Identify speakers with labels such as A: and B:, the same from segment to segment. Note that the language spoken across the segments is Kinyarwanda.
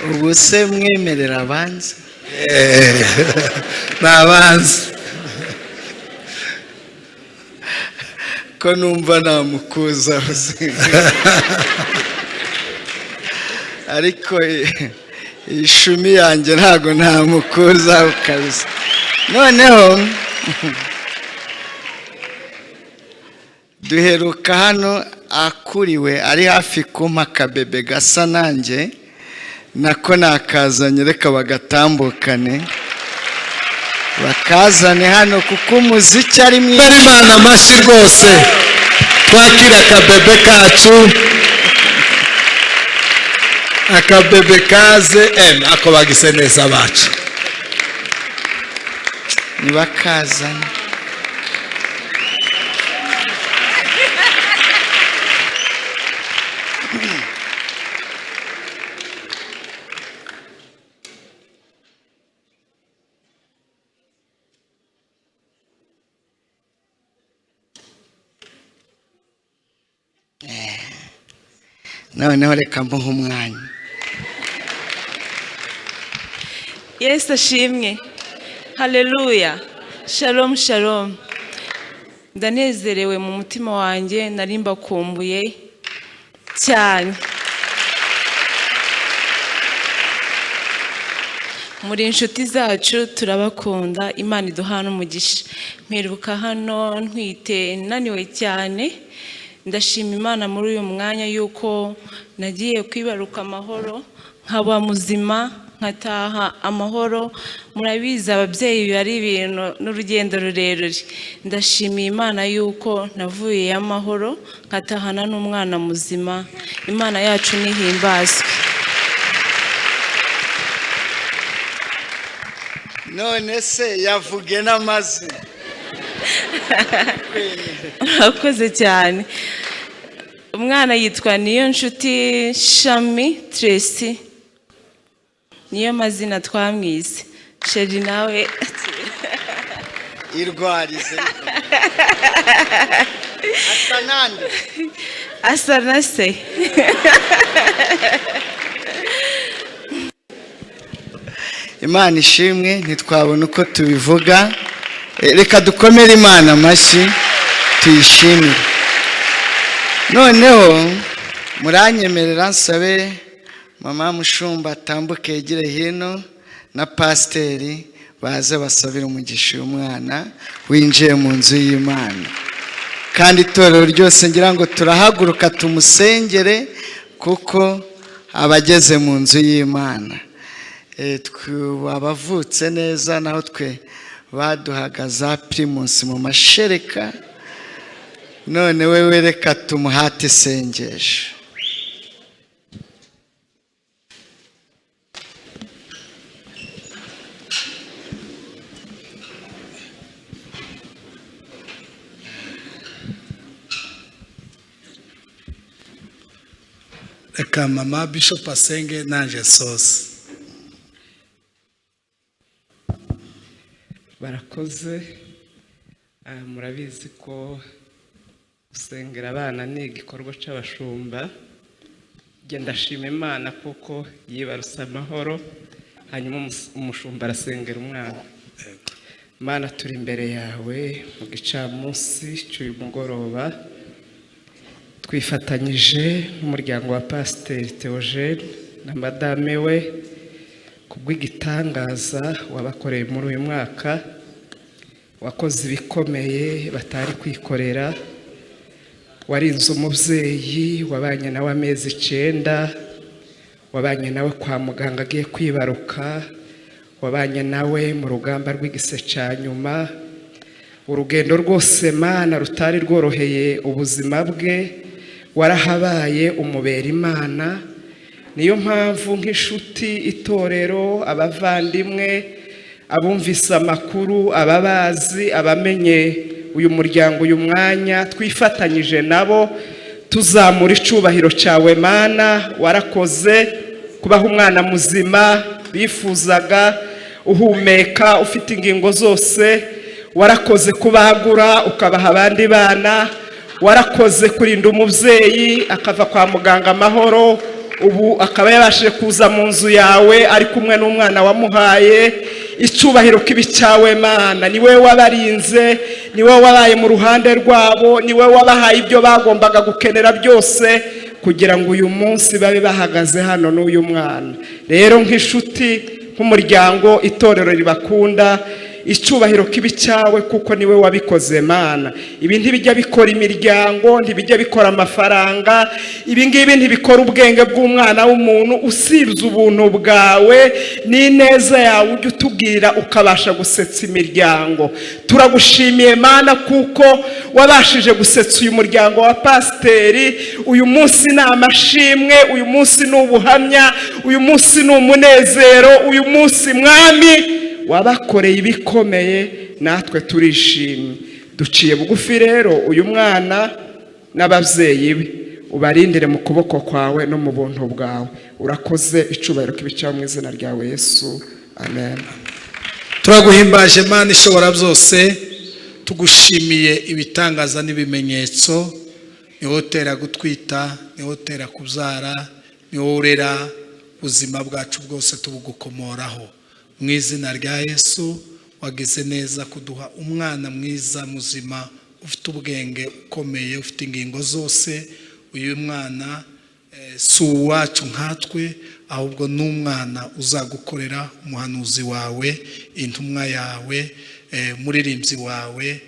A: ubu se mwemerera abanza
B: nabanza
A: ko numva namukuza ariko ishumi yanjye ntago ntamukuza kabisa. Noneho duheruka hano akuriwe ari hafi kumpa akabebe gasa nanjye, nako nakazanye, reka bagatambukane bakazane hano kuko umuziki ari mwiza.
B: Imana amashyi rwose, twakira akabebe kacu, akabebe kaze. Ako bagise neza bacu
A: nibakazane. Noneho reka mbuhe umwanya.
C: Yesu ashimwe. Haleluya. Shalom shalom. Ndanezerewe mu mutima wanjye, nari mbakumbuye cyane. Muri inshuti zacu turabakunda, Imana iduhana umugisha. Mperuka hano ntwite naniwe cyane. Ndashima Imana muri uyu mwanya yuko nagiye kwibaruka amahoro, nkaba muzima, nkataha amahoro. Murabizi ababyeyi bari ibintu n'urugendo rurerure. Ndashimiye Imana yuko navuye amahoro, nkatahana n'umwana muzima. Imana yacu nihimbazwe.
A: None se yavuge n'amazina.
C: Murakoze cyane. Umwana yitwa Niyonshuti Shami Tracy, niyo mazina twamwise. Sheri nawe
A: irwarize. Asa nande?
C: asa na se.
A: Imana ishimwe, ntitwabona uko tubivuga. Reka dukomere Imana amashyi tuyishimire. Noneho muranyemerera nsabe mama mushumba atambuke yegere hino na pasiteri baze basabira umugisha umwana winjiye mu nzu y'Imana. Kandi itorero ryose ngira ngo turahaguruka tumusengere kuko abageze mu nzu y'Imana. Abavutse neza naho twe baduhaga za primus mu mashereka. None wewe reka tumuhate isengesho.
B: reka mama Bishop asenge nanje sose.
D: Barakoze. Murabizi ko gusengera abana ni igikorwa cy'abashumba. Ndashima Imana kuko yibarutse amahoro, hanyuma umushumba arasengera umwana. Imana turi imbere yawe mu gicamunsi cy'uyu mugoroba, twifatanyije n'umuryango wa Pasiteri Theogene na madame we kubw'igitangaza wabakoreye muri uyu mwaka. Wakoze ibikomeye batari kwikorera. Warinze umubyeyi, wabanye nawe amezi 9, wabanye nawe kwa muganga agiye kwibaruka, wabanye nawe mu rugamba rw'igise cya nyuma. Urugendo rwose Mana rutari rworoheye ubuzima bwe, warahabaye umubera Imana. Niyo mpamvu nk'inshuti, itorero, abavandimwe, abumvise amakuru, ababazi, abamenye uyu muryango uyu mwanya, twifatanyije nabo tuzamura icubahiro cyawe Mana. Warakoze kubaha umwana muzima bifuzaga, uhumeka, ufite ingingo zose. Warakoze kubagura ukabaha abandi bana. Warakoze kurinda umubyeyi akava kwa muganga amahoro, ubu akaba yabashije kuza mu nzu yawe ari kumwe n'umwana wamuhaye. Icyubahiro kibi cyawe Mana, ni wowe wabarinze, ni wowe wabaye mu ruhande rwabo, ni wowe wabahaye ibyo bagombaga gukenera byose kugira ngo uyu munsi babe bahagaze hano n'uyu mwana. Rero nk'inshuti, nk'umuryango, itorero ribakunda, icyubahiro kibi cyawe kuko niwe wabikoze Mana. Ibi ntibijya bikora imiryango, ntibijya bikora amafaranga, ibi ngibi ntibikora ubwenge bw'umwana w'umuntu, usibye ubuntu bwawe n'ineza yawe ujya utubwira ukabasha gusetsa imiryango. Turagushimiye Mana kuko wabashije gusetsa uyu muryango wa pasiteri. Uyu munsi ni amashimwe, uyu munsi ni ubuhamya, uyu munsi ni umunezero, uyu munsi Mwami wabakoreye ibikomeye, natwe turishimye. Duciye bugufi rero uyu mwana n'ababyeyi be, ubarindire mu kuboko kwawe no mu buntu bwawe. Urakoze, icubahiro kibi cyawe mu izina ryawe Yesu, amen.
B: Turaguhimbaje Mana ishobora byose, tugushimiye ibitangaza n'ibimenyetso. Ni wowe utera gutwita, ni wowe utera kubyara, ni wowe urera ubuzima bwacu bwose tubugukomoraho. Mu izina rya Yesu, wagize neza kuduha umwana mwiza muzima ufite ubwenge ukomeye, ufite ingingo zose. Uyu mwana si uwacu nkatwe, ahubwo ni umwana uzagukorera, umuhanuzi wawe, intumwa yawe, muririmbyi wawe,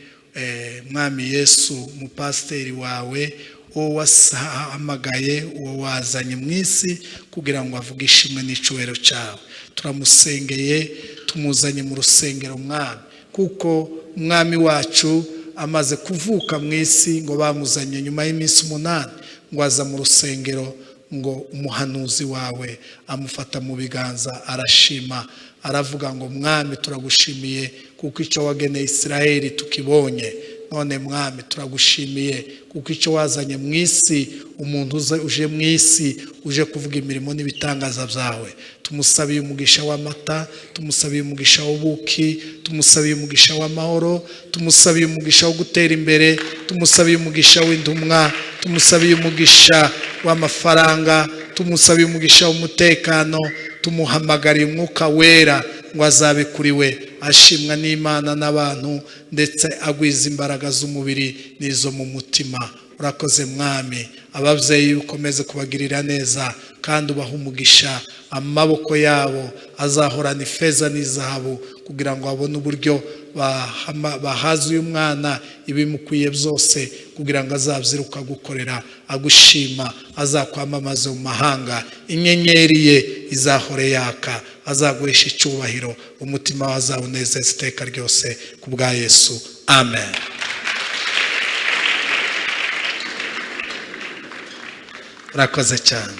B: Mwami Yesu, umupasiteri wawe, uwo wahamagaye, uwo wazanye mu isi kugira ngo avuge ishimwe n'icyubahiro cyawe. Turamusengeye, tumuzanye mu rusengero Mwami, kuko umwami wacu amaze kuvuka mu isi ngo bamuzanye nyuma y'iminsi 8 ngo aza mu rusengero, ngo umuhanuzi wawe amufata mu biganza, arashima, aravuga ngo Mwami turagushimiye kuko icyo wageneye Isiraheli tukibonye. None Mwami turagushimiye kuko icyo wazanye mu isi, umuntu uje mu isi uje kuvuga imirimo n'ibitangaza byawe. Tumusabiye umugisha w'amata, tumusabiye umugisha w'ubuki, tumusabiye umugisha w'amahoro, tumusabiye umugisha wo gutera imbere, tumusabiye umugisha w'intumwa, tumusabiye umugisha w'amafaranga, tumusabiye umugisha w'umutekano. Tumuhamagariye umwuka wera ngo azabe kuri we, ashimwa n'Imana n'abantu, ndetse agwiza imbaraga z'umubiri n'izo mu mutima. Urakoze Mwami, ababyeyi ukomeze kubagirira neza kandi ubaha umugisha. Amaboko yabo azahorana ifeza n'izahabu kugira ngo babone uburyo bahaza uyu mwana ibimukwiye byose, kugira ngo azabyiruka gukorera agushima, azakwamamaza mu mahanga. Inyenyeri ye izahore yaka, azagurisha icyubahiro, umutima we azawunezeza iteka ryose ku bwa Yesu, amen. Urakoze cyane.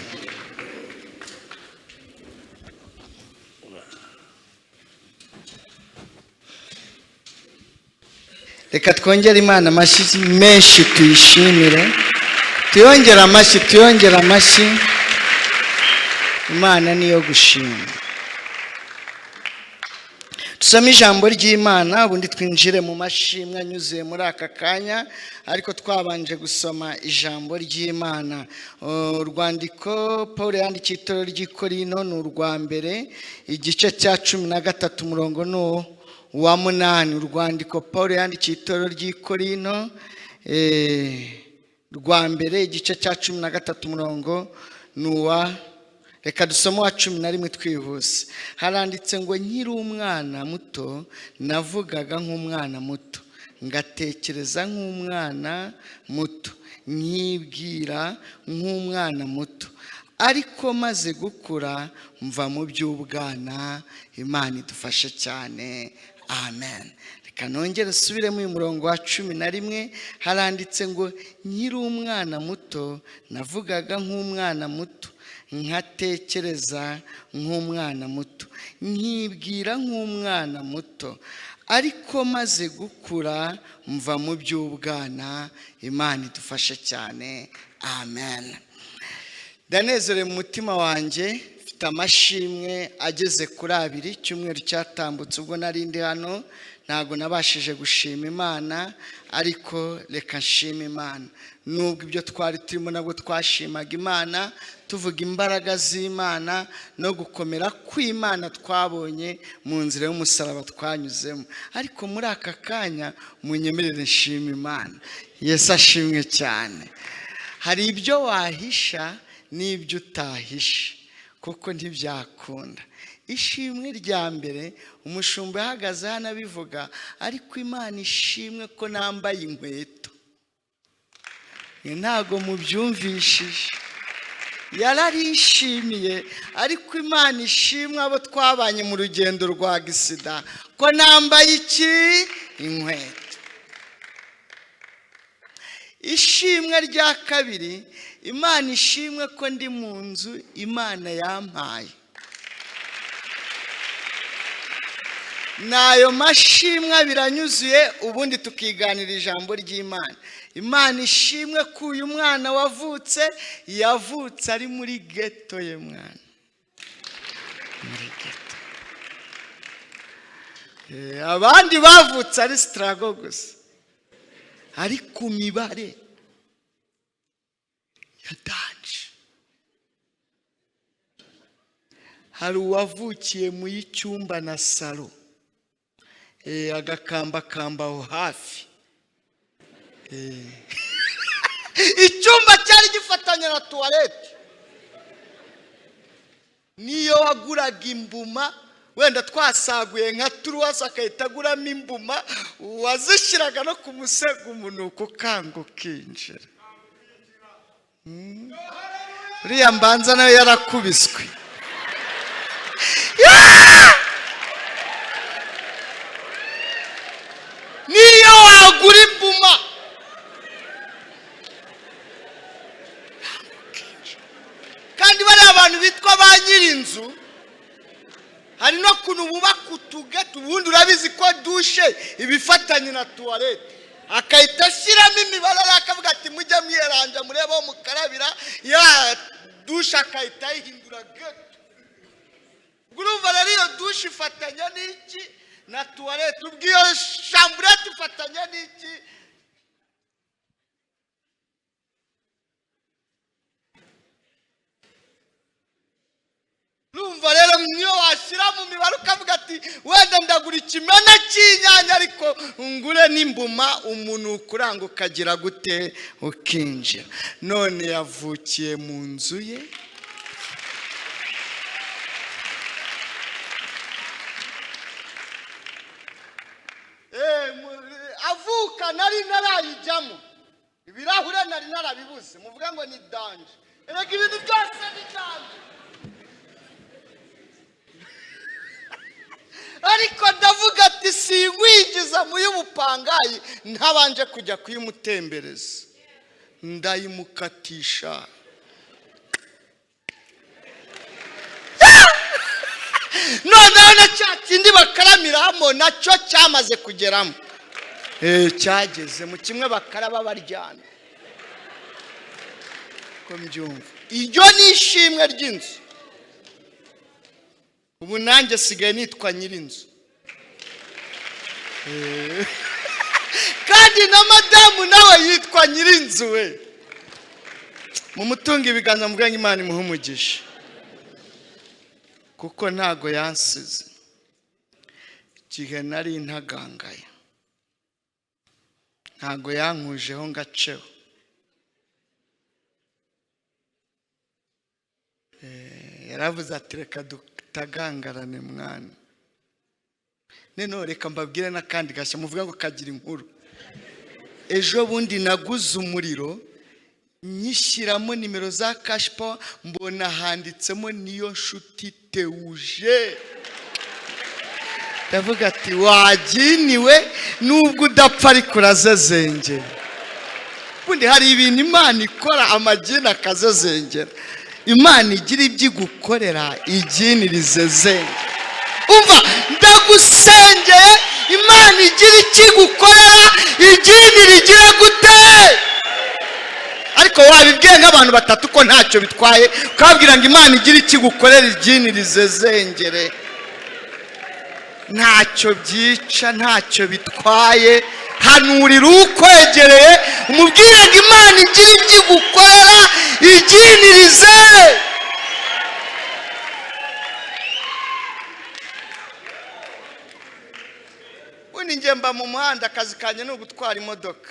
A: Reka twongere Imana amashyi menshi tuyishimire. Tuyongera amashyi. Imana niyo gushima. Tusome ijambo ry'Imana, ubundi twinjire mu mashimwe anyuze muri aka kanya, ariko twabanje gusoma ijambo ry'Imana. Urwandiko Paul yandikiye itorero ry'i Korinto ni urwa mbere, igice cya 13 umurongo ni uwa 8. Urwandiko Paul yandikiye itorero ry'i Korinto rwa mbere, igice cya 13 umurongo ni uwa, reka dusome uwa 11 twihuse. Haranditse ngo nkiri umwana muto navugaga nk'umwana muto, ngatekereza nk'umwana muto, nkibwira nk'umwana muto, ariko maze gukura mva mu by'ubwana. Imana idufashe cyane, amen. Reka nongere subiremo uyu murongo wa 11. Haranditse ngo nkiri umwana muto navugaga nk'umwana muto, nkatekereza nk'umwana muto, nkibwira nk'umwana muto, ariko maze gukura mva mu by'ubwana. Imana idufashe cyane, amen. Ndanezerewe mu mutima wanjye, mfite amashimwe ageze kuri 2 icyumweru cyatambutse ubwo narindi hano ntago nabashije gushima Imana ariko reka nshima Imana nubwo ibyo twari turimo nabwo twashimaga Imana tuvuga imbaraga z'Imana no gukomera kw'Imana twabonye mu nzira y'umusaraba twanyuzemo ariko muri aka kanya munyemerere nshima Imana Yesu ashimwe cyane hari ibyo wahisha n'ibyo utahisha kuko ntibyakunda ishimwe rya mbere umushumba yahagaze hano abivuga ariko Imana ishimwe ko nambaye inkweto ntago mubyumvishije yararishimiye ariko Imana ishimwe abo twabanye mu rugendo rwa gisida ko nambaye iki inkweto ishimwe rya kabiri Imana ishimwe ko ndi mu nzu Imana yampaye nayo mashimwe biranyuzuye ubundi tukiganira ijambo ry'Imana Imana ishimwe ko uyu mwana wavutse yavutse ari muri ghetto ye mwana muri ghetto abandi bavutse ari struggle gusa ari ku mibare yadanje hari uwavukiye mu y'icyumba na salo agakamba aho hafi icyumba cyari gifatanye na toilette niyo waguraga imbuma wenda twasaguye nka turuwasa akahita aguramo imbuma wazishyiraga no ku musego umunuko ukanga ukinjira uriya mbanza nawe yarakubiswe niyo wagura imbuma kandi bari abantu bitwa ba nyir'inzu hari no kuntu bubaka utugeti ubundi urabizi ko dushe ibifatanye na toilette akahita ashyiramo imibare akavuga ati mujye mwiranja murebe aho mukarabira ya dushe akahita ayihindura geti urumva rero iyo dushe ifatanya n'iki na toilette ubwiyo chambrette ifatanya n'iki urumva rero niyo washyira mu mibare ukavuga ati wenda ndagura ikimena cy'inyanya ariko ngure n'imbuma umuntu ukuranga ukagira gute ukinjira none yavukiye mu nzu ye avuka nari narayijyamo ibirahure nari narabibuze muvuga ngo ni danje erega ibintu byose ni danje ariko ndavuga ati singwigiza mu y'ubupangayi ntabanje kujya kuyimutembereza ndayimukatisha noneho na cya kindi bakaramiramo nacyo cyamaze kugeramo cyageze mu kimwe bakaraba baryana ko mbyumva iryo ni ishimwe ry'inzu ubu nanjye sigaye nitwa nyir'inzu kandi na madamu nawe yitwa nyir'inzu we mu mutunga ibiganza mvuga ngo Imana imuhe umugisha kuko ntago yansize igihe nari ntagangaye ntago yankujeho ngaceho yaravuze ati reka tagangarane mwana none reka mbabwire n'akandi gashya muvuga ngo kagira inkuru ejo bundi naguze umuriro nyishyiramo nimero za cash power mbona handitsemo niyo nshuti Theogene ndavuga ati waginiwe nubwo udapfa ariko urazezengera ubundi hari ibintu Imana ikora amagini akazezengera Imana igira ibyo igukorera igini rizezenge umva ndagusengeye Imana igira icyo igukorera igini rigira gute ariko wabibwiye nk'abantu batatu ko ntacyo bitwaye, ukabwira ngo Imana igira ikigukorera iryini rizezengere. Ntacyo byica, ntacyo bitwaye. Hanurira ukwegereye umubwire ngo Imana igira ikigukorera iryini rizezengere. Ninjye mba mu muhanda, akazi kanjye ni ugutwara imodoka.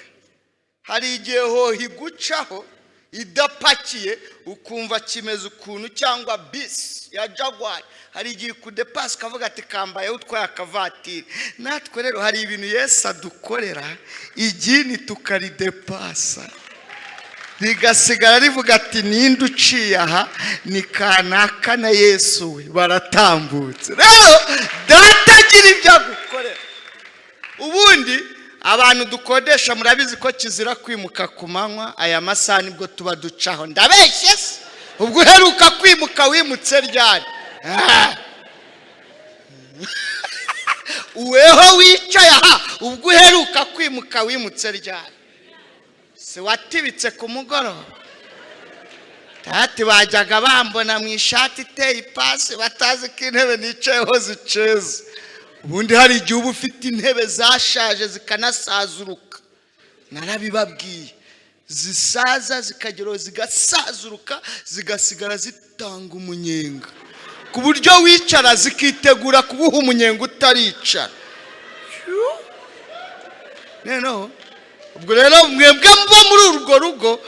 A: Hari igihe hoho igucaho idapakiye ukumva kimeze ukuntu, cyangwa bisi ya Jaguar hari igihe kudepasa kavuga ati kambaye utwaye akavatiri. Natwe rero hari ibintu Yesu adukorera igini tukaridepasa rigasigara rivuga ati ninde uciye aha, ni kanaka na Yesu we baratambutse. Rero datagira ibyo agukorera. Ubundi abantu dukodesha murabizi ko kizira kwimuka ku manywa, aya masaha nibwo tuba ducaho. Ndabeshye se? Ubwo uheruka kwimuka wimutse ryari? Uweho wicaye aha, ubwo uheruka kwimuka wimutse ryari? Se watibitse ku mugoroba? Tati bajyaga bambona mu ishati iteye ipasi batazi ko intebe nicayeho ziceze. Ubundi hari igihe uba ufite intebe zashaje zikanasazuruka. Narabibabwiye, zisaza zikageraho zigasazuruka zigasigara zitanga umunyenga, ku buryo wicara zikitegura kubuha umunyenga utaricara. Noneho ubwo rero mwebwe muba muri urwo rugo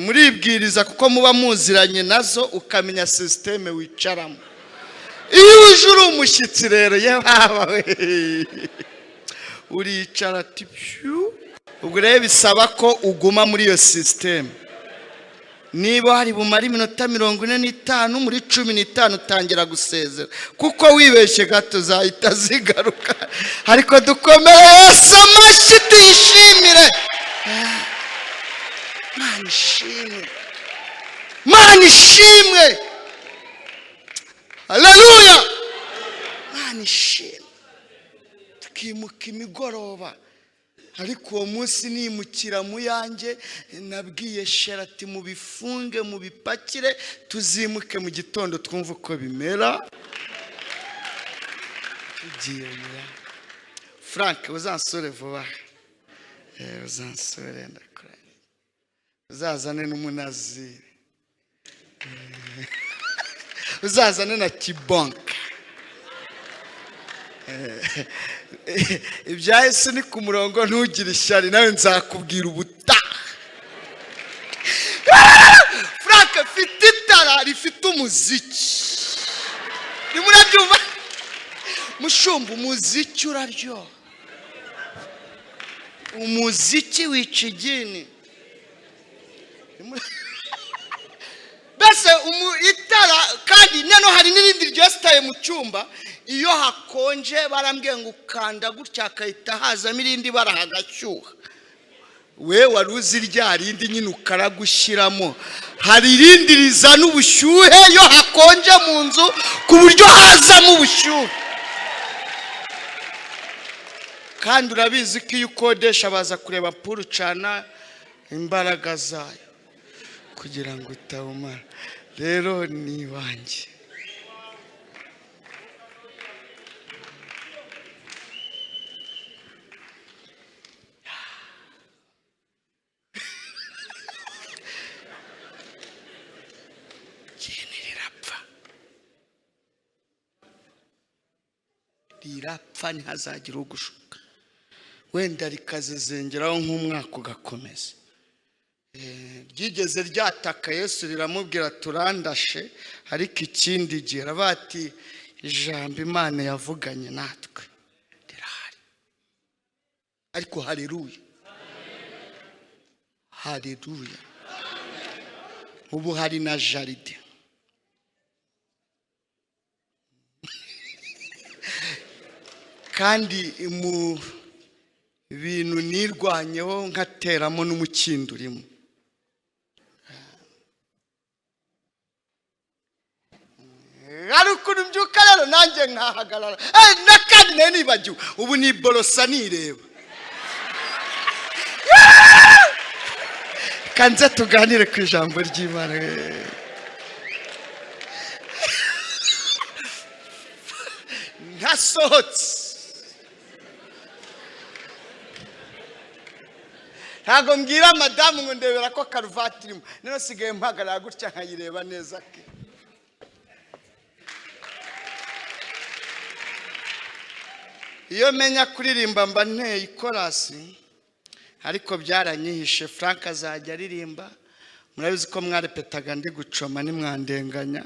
A: muribwiriza kuko muba muziranye nazo, ukamenya systeme wicaramo. Iyo uje uri umushyitsi rero yewe uricara ati pyu. Ubwo rero bisaba ko uguma muri iyo systeme. Niba hari bumara iminota 45, muri 15 utangira gusezera, kuko wibeshye gato zahita zigaruka. Ariko dukomere Yesu amashyi tuyishimire. Mana ishimwe, Mana ishimwe, haleluya. Mana ishimwe. Tukimuka imigoroba, ariko uwo munsi nimukira mu yanjye nabwiye Sherati mubifunge mubipakire tuzimuke mu gitondo twumva uko bimera. Tugiye ya Frank, uzansore vuba. Uzansore ndakora. Uzazane n'umunaziri. Uzazane na kibonka. Ibya Yesu ni ku murongo, ntugire ishyari, nawe nzakubwira ubutaha. Frank afite itara rifite umuziki. Nimurabyumva? Mushumba, umuziki uraryoha. Umuziki wica igini. Bese itara kandi nano hari n'irindi ryestaye mu cyumba. Iyo hakonje barambwiye ngo ukanda gutya akahita hazamo irindi barahagashyuha. We waruzi rya rindi nyine ukaragushyiramo. Hari irindi rizana ubushyuhe iyo hakonje mu nzu ku buryo hazamo ubushyuhe. Kandi urabizi ko iyo ukodesha baza kureba puru cana imbaraga zayo kugira ngo utawumara. Rero ni wanjye. Rirapfa ntihazagira ugushuka, wenda rikazezengeraho nk'umwaka ugakomeza. Ryigeze ryataka Yesu riramubwira turandashe, ariko ikindi gihe bati ijambo Imana yavuganye natwe rirahari. Ariko haleluya, haleluya. Ubu hari na jaride. Kandi mu bintu nirwanyeho nkateramo n'umukindo urimo. Ariko mbyuka rero nanjye nkahagarara. Nakandi nayo nibagiwe. Ubu ni borosa nireba. reka nze tuganire ku ijambo ry'Imana. Ntasohotse, ntabwo mbwira madamu ngo ndebera ko karuvati irimo, none sigaye mpagarara gutya nkayireba neza ke. Iyo menya kuririmba mba nteye ikorasi, ariko byaranyihishe. Frank azajya aririmba, murabizi ko mwarepetaga ndi gucoma nimwandenganya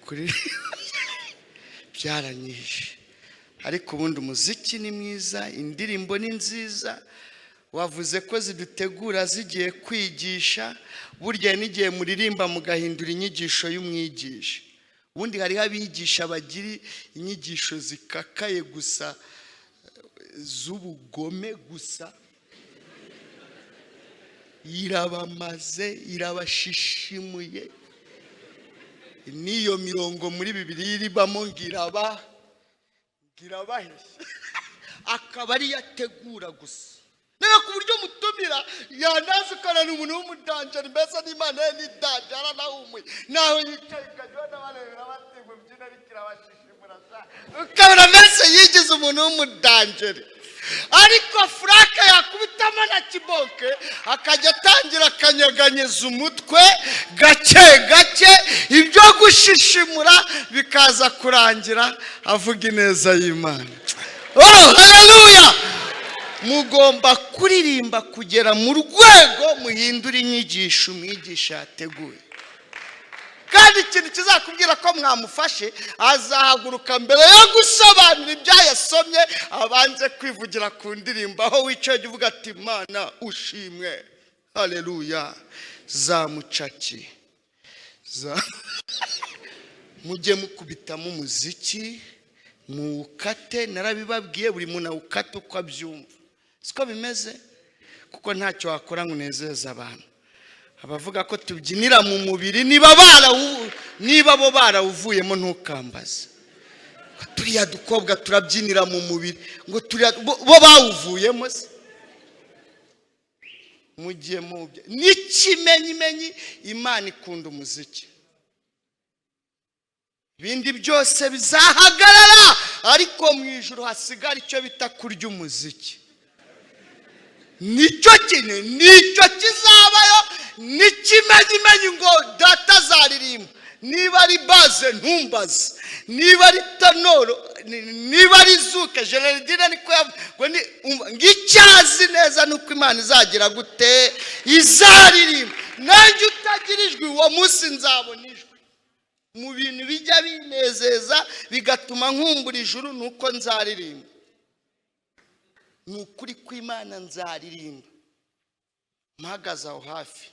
A: kuri byaranyihishe. Ariko ubundi umuziki ni mwiza, indirimbo ni nziza. Wavuze ko zidutegura zigiye kwigisha, burya n'igihe muririmba mugahindura inyigisho y'umwigisha. Ubundi hariho abigisha bagira inyigisho zikakaye gusa, z'ubugome gusa, irabamaze, irabashishimuye. Niyo mirongo muri Bibiliya iribamo ngirabahesha akaba ari yategura gusa. Nera ku buryo mutumira yanazukana n'umuntu w'umudanjari, mbese n'Imana ye n'idanje aranahumuye, naho yicaye ikajya n'abarebera bategwa byina bikirabashishimura sa ukabona mbese yigize umuntu w'umudanjari. Ariko Frank yakubitamo na kiboke akajya atangira akanyeganyeza umutwe gake gake, ibyo gushishimura bikaza kurangira avuga ineza y'Imana. Oh, haleluya! Mugomba kuririmba kugera mu rwego muhindura inyigisho umwigisha yateguye. Kandi ikintu kizakubwira ko mwamufashe, azahaguruka mbere yo gusobanura ibyo yasomye abanze kwivugira ku ndirimbo, aho wicaye uvuga ati Imana ushimwe, haleluya. Zamucaki mujye mukubitamo umuziki, muwukate. Narabibabwiye, buri muntu awukate uko abyumva, siko bimeze, kuko ntacyo wakora ngo unezeze abantu. Abavuga ko tubyinira mu mubiri, niba bo barawuvuyemo ntukambaze. Turiya dukobwa turabyinira mu mubiri, ngo bo bawuvuyemo se. Mugiye mubye n'ikimenyimenyi, Imana ikunda umuziki. Ibindi byose bizahagarara, ariko mu ijuru hasigara icyo bita kurya umuziki. Nicyo kizabayo, n'ikimenyimenyi ngo data azaririmba. Niba ari baze ntumbaze, niba ari tanoro, niba ari zuke, Jeneraldine niko yavuga ngo icyazi neza nuko Imana izagira gute, izaririmba. Nanjye utagira ijwi uwo munsi nzabona ijwi. Mu bintu bijya binezeza bigatuma nkumbura ijuru nuko nzaririmba. Nukuri kw'Imana nzaririmba mpagaze aho hafi.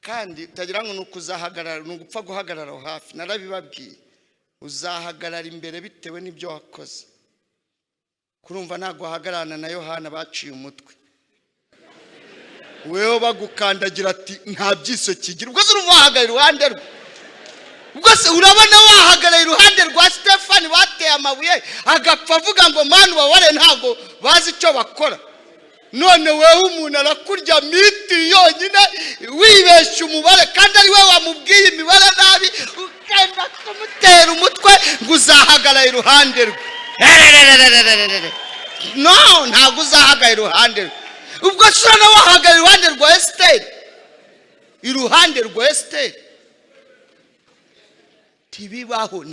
A: Kandi utagira ngo nukuzahagarara, nugupfa guhagarara aho hafi. Narabibabwiye, uzahagarara imbere bitewe n'ibyo wakoze. Kurumva ntago wahagararana na Yohana baciye umutwe, wewe bagukandagira ati nta byiso kigira. Ubwo se urumvahagarara iruhande rwe, ubwo se urabona wahagarara iruhande rwa Stefani bateye amabuye agapfa avuga ngo Mana ubabare, ntago bazi icyo bakora. None wewe umuntu arakurya miti yonyine wibeshya umubare, kandi ari we wamubwiye imibare nabi, ukenda kumutera umutwe ngo uzahagarara iruhande rwe. No, ntago uzahagarara iruhande rwe. Ubwo se urana wahagarara iruhande rwa Esiteri, iruhande rwa Esiteri ntibibaho.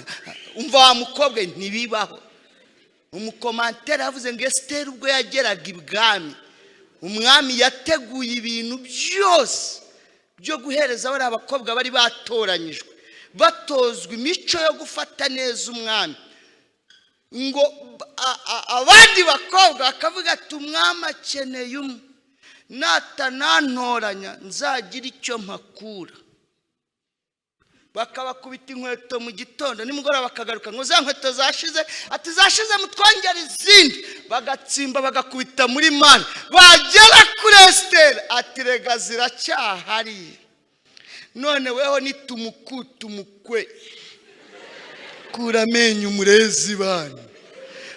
A: Umva wa mukobwa, ntibibaho. Umukomantere yavuze ngo Esiteri ubwo yageraga ibwami, umwami yateguye ibintu byose byo guhereza bari abakobwa bari batoranyijwe, batozwa imico yo gufata neza umwami. Ngo abandi bakobwa bakavuga ati umwami akeneye umwe, natanantoranya nzagira icyo mpakura. Bakabakubita inkweto mu gitondo, nimugoroba bakagaruka ngo za nkweto zashize, ati zashize mutwongera izindi. Bagatsimba bagakubita muri Mana, bagera kuri Esiteri ati rega ziracyahari. None weho nitumukwe kura amenyo umurezi bana,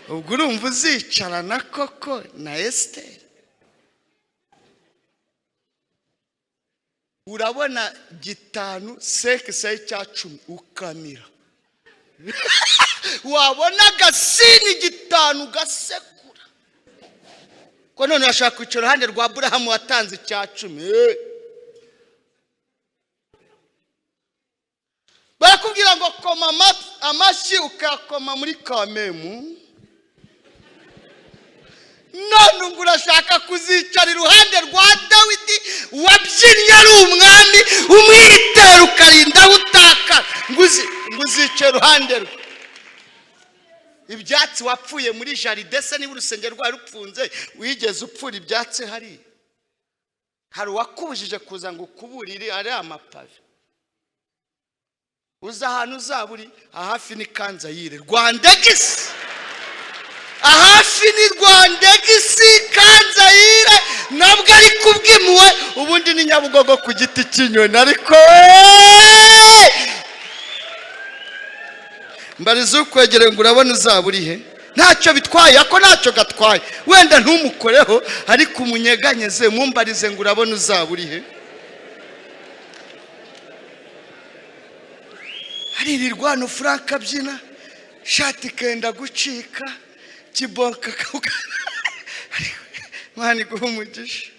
A: ubwo urumva uzicarana koko na Esiteri? urabona 5 sekisayi cya 10 ukamira wabona agasini 5 gasekura ko none urashaka kwicara iruhande rwa Aburahamu watanze icya 10. barakubwira ngo koma amashyi ukakoma muri kamemu, none ngo urashaka kuzicara iruhande rwa Dawidi wabyinnye ari umwami umwitera ukarinda utaka ngo uzicara iruhande rwe. ibyatsi wapfuye muri jaride se niba urusengero rwawe rupfunze wigeze upfura ibyatsi hari uwakubujije kuza ngo ukuburire ari amapave? uza ahantu uzaburi ahafi ni Kanzayire Rwandegisi, ahafi ni Rwandegisi Kanzayire nabwo ari kubwimuwe, ubundi ni Nyabugogo ku giti cy'inyoni. ariko mbariza ukwegereye ngo urabona uzaburi he? ntacyo bitwaye, ako ntacyo gatwaye, wenda ntumukoreho ariko umunyeganyeze mumbarize ngo urabona uzaburi he? haririrwano Frank abyina shati kenda gucika kibonka mani guha umugisha,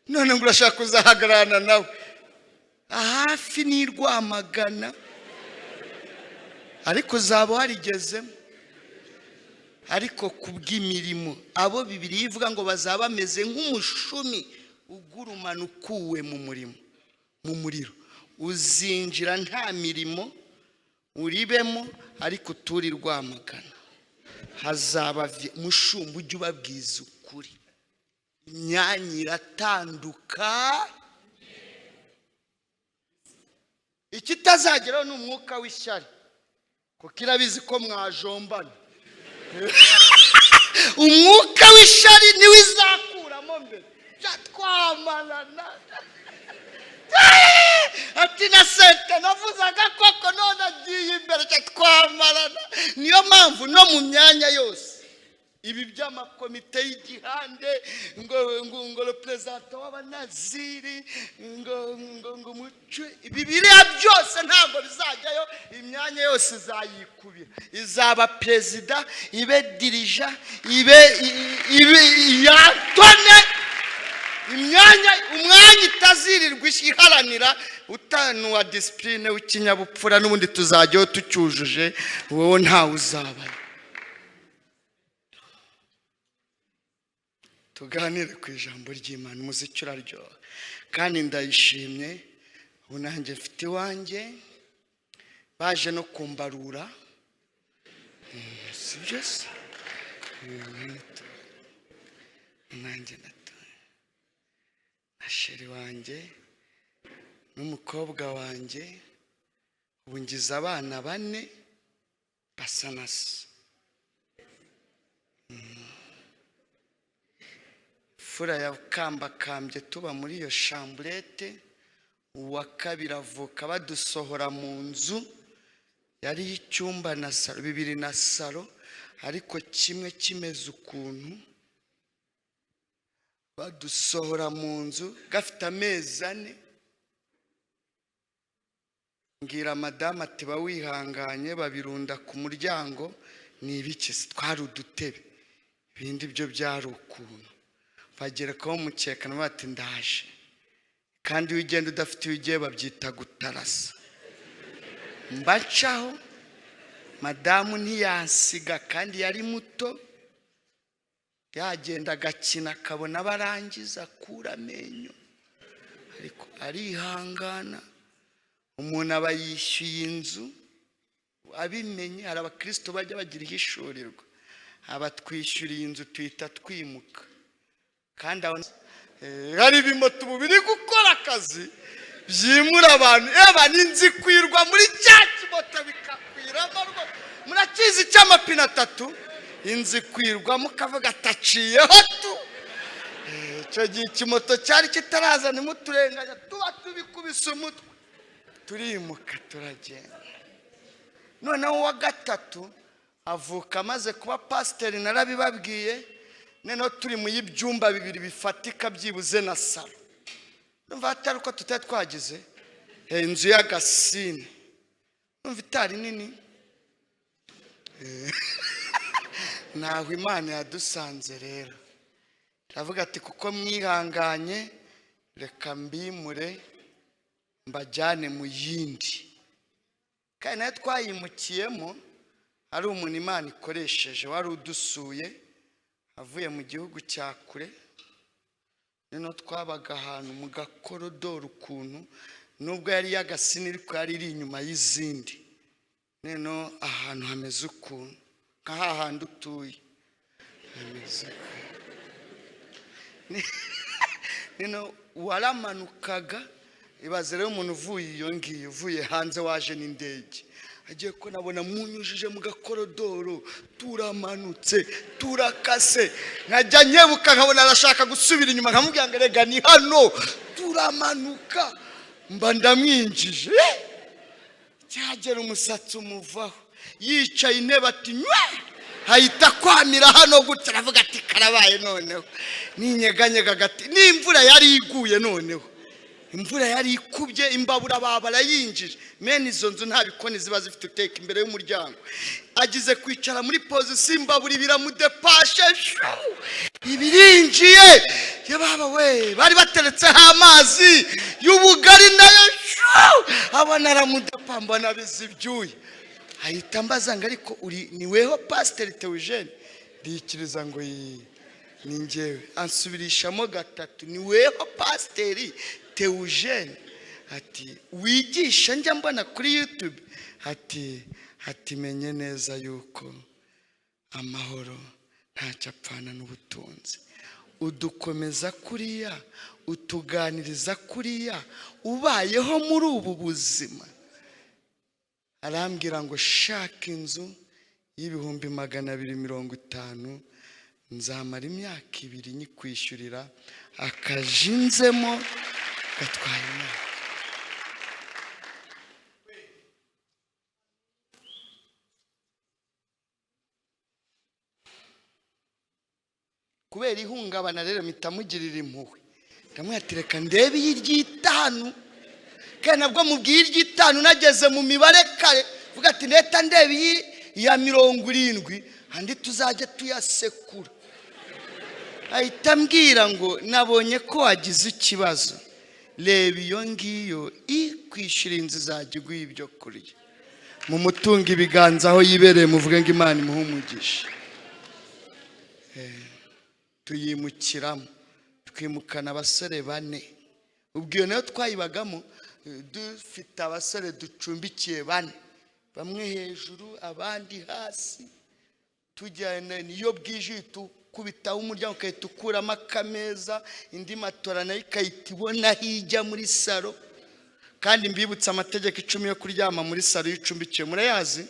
A: none ngo urashaka kuzahagararana nawe ahafi ni Rwamagana, ariko uzaba warigezemo. ariko kubw'imirimo abo Bibiliya ivuga ngo bazaba bameze nk'umushumi ugurumana ukuwe mu muriro, uzinjira nta mirimo uribemo, ariko turi Rwamagana hazaba mushumba ujye ubabwiza ukuri, imyanya iratanduka. ikitazageraho ni umwuka w'ishyari, kuko irabizi ko mwajombana. umwuka w'ishyari niwe izakuramo mbere, twamarana ati na sente navuzaga koko none agiye imbere twamarana. niyo mpamvu no mu myanya yose ibi by'amakomite y'igihande ngo representa w'abanaziri ngo mucwe Bibiliya byose ntabwo bizajyayo, imyanya yose izayikubira, izaba perezida, ibe dirija, ibe yatone umwanya itazirirwa iharanira utanu wa disipurine w'ikinyabupfura, n'ubundi tuzajyaho tucyujuje, wowe ntawe uzabayo. tuganire ku ijambo ry'Imana, umuziki uraryoha kandi ndayishimye. ubu nanjye mfite iwanjye, baje no kumbarura, si byo se? nanjye na sheri wanjye n'umukobwa wanjye, ubu ngize abana 4 basa na se. fura ya kambakambye tuba muri iyo shamburete, uwa kabiri avuka badusohora mu nzu yari icyumba na salo, 2 na salo, ariko kimwe kimeze ukuntu, badusohora mu nzu gafite amezi 4. mbwira madamu ati ba wihanganye, babirunda ku muryango. ni ibiki? twari udutebe, ibindi byo byari ukuntu. bagera ko mukekana bati ndaje, kandi iyo ugenda udafite iyo ugiye babyita gutarasa. mbacaho, madamu ntiyansiga kandi yari muto, yagenda agakina akabona barangiza akura amenyo, ariko arihangana. umuntu aba yishyuye inzu abimenye. hari abakristo bajya bagira ihishurirwa, abatwishyuriye inzu tuhita twimuka, kandi hari ibimoto biri gukora akazi byimura abantu. n'inzu ikwirwa muri cya kimoto bikakwiramo, murakizi cy'amapine 3, inzu ikwirwa mukavuga ataciyeho tu. icyo gihe ikimoto cyari kitaraza nimuturenganya, tuba tubikubise umutwe, turimuka turagenda. noneho wa gatatu avuka amaze kuba pasiteri narabibabwiye. Noneho turi mu y'ibyumba bibiri bifatika byibuze na salo. Numva atari uko tutari twagize inzu y'agasine. Numva itari nini. Naho Imana yadusanze rero. Turavuga ati kuko mwihanganye reka mbimure mbajyane mu yindi. Kandi nayo twayimukiyemo ari umuntu Imana ikoresheje wari udusuye avuye mu gihugu cya kure. Noneho twabaga ahantu mu gakorodoro ukuntu nubwo yari y'agasine ariko yari iri inyuma y'izindi. Noneho ahantu hameze ukuntu nka hahandi utuye hameze. Noneho waramanukaga ibaze rero umuntu uvuye iyo ngiyo uvuye hanze waje n'indege agiye ko nabona munyujije mu gakorodoro turamanutse turakase nkajya nyebuka nkabona arashaka gusubira inyuma nkamubwira ngo rega ni hano turamanuka mba ndamwinjije cyagera umusatsi umuvaho yicaye intebe ati nywe hayita kwamira hano gutya aravuga ati karabaye noneho ninyeganyega gati n'imvura yari iguye noneho imvura yari ikubye imbabura babara yinjije mene izo nzu nta bikoni ziba zifite uteka imbere y'umuryango agize kwicara muri pozisiyo imbabura biramudepashe ibirinjiye yababa we bari bateretseho amazi y'ubugari nayo abona aramudepa mbona bizibyuye ahita mbaza ngo ariko uri niweho pasiteri Theogene ndikiriza ngo ni njyewe ansubirishamo gatatu niweho pasiteri Theogene ati wigisha njya mbona kuri YouTube ati menye neza yuko amahoro ntacyo apfana n'ubutunzi udukomeza kuriya utuganiriza kuriya ubayeho muri ubu buzima. Arambwira ngo shaka inzu y'ibihumbi 250 nzamara imyaka 2 nyikwishyurira akajinzemo gatwaye imyaka. Kubera ihungabana rero mitamugirira impuhwe ndamwatireka ndebe iry'itanu kandi nabwo mubwiye iry'itanu nageze mu mibare kare vuga ati leta ndebe ya 70 andi tuzajya tuyasekura. Ahita mbwira ngo nabonye ko wagize ikibazo reba iyo ngiyo ikwishyura inzu zajya iguha ibyo kurya mu mutunga ibiganza aho yibereye muvuge ngo Imana imuhe umugisha. Tuyimukiramo twimukana abasore 4 ubwo iyo nayo twayibagamo dufite abasore ducumbikiye 4 bamwe hejuru abandi hasi tujyana niyo bwije tukubitaho umuryango ukahita ukuramo akameza indi matora nayo ikahita ibona hijya muri salo kandi mbibutsa amategeko 10 yo kuryama muri salo y'icumbikiye murayazi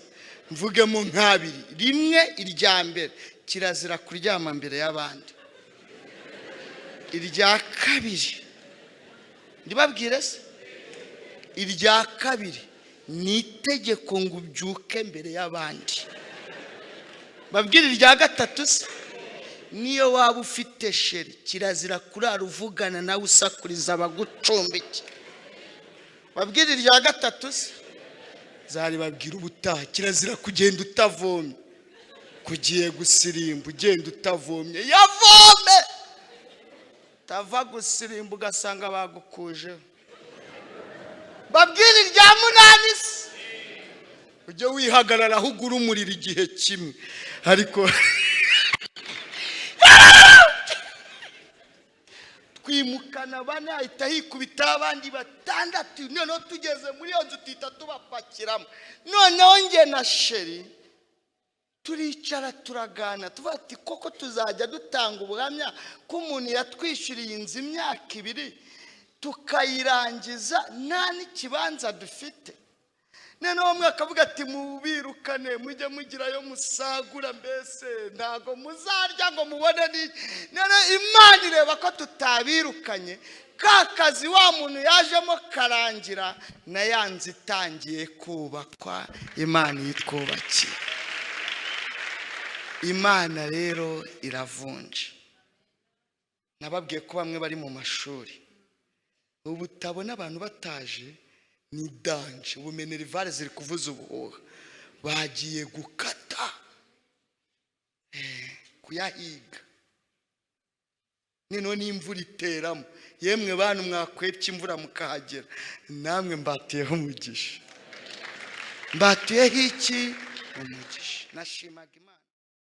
A: mvugemo nk'abiri. Rimwe irya mbere kirazira kuryama mbere y'abandi. Irya kabiri ndibabwire se irya kabiri ni itegeko ngo ubyuke mbere y'abandi. Babwire irya gatatu se niyo waba ufite sheri kirazira kurara uvugana nawe usakuriza abagucumbiki. Babwire irya gatatu se zari babwira ubutaha kirazira kugenda utavomye kugiye gusirimba ugenda utavomye yavome tava gusirimba ugasanga bagukuje. Babwire irya 8 se ujye wihagarara hugura umuriro igihe kimwe ariko twimukana 4 ahita hikubita abandi 6 noneho tugeze muri iyo nzu tuhita tubapakiramo. Noneho nge na sheri turicara turagana tuvuga ati koko tuzajya dutanga ubuhamya ko umuntu yatwishyuriye inzu imyaka 2 tukayirangiza nta n'ikibanza dufite. Noneho umwe akavuga ati mubirukane mujye mugirayo musagura mbese ntago muzarya ngo mubone ni. Noneho Imana ireba ko tutabirukanye kakazi wa muntu yajemo karangira na yanze itangiye kubakwa Imana yitwubakiye. Imana rero iravunja. Nababwiye ko bamwe bari mu mashuri ubu utabona abantu bataje ni danje. Ubumenerivare ziri kuvuza ubuhuha, bagiye gukata kuyahiga. Nino n'imvura iteramo, yemwe bantu mwakwepye imvura mukahagera, namwe mbatiyeho umugisha. Mbatiyeho iki? Umugisha. Nashimaga Imana.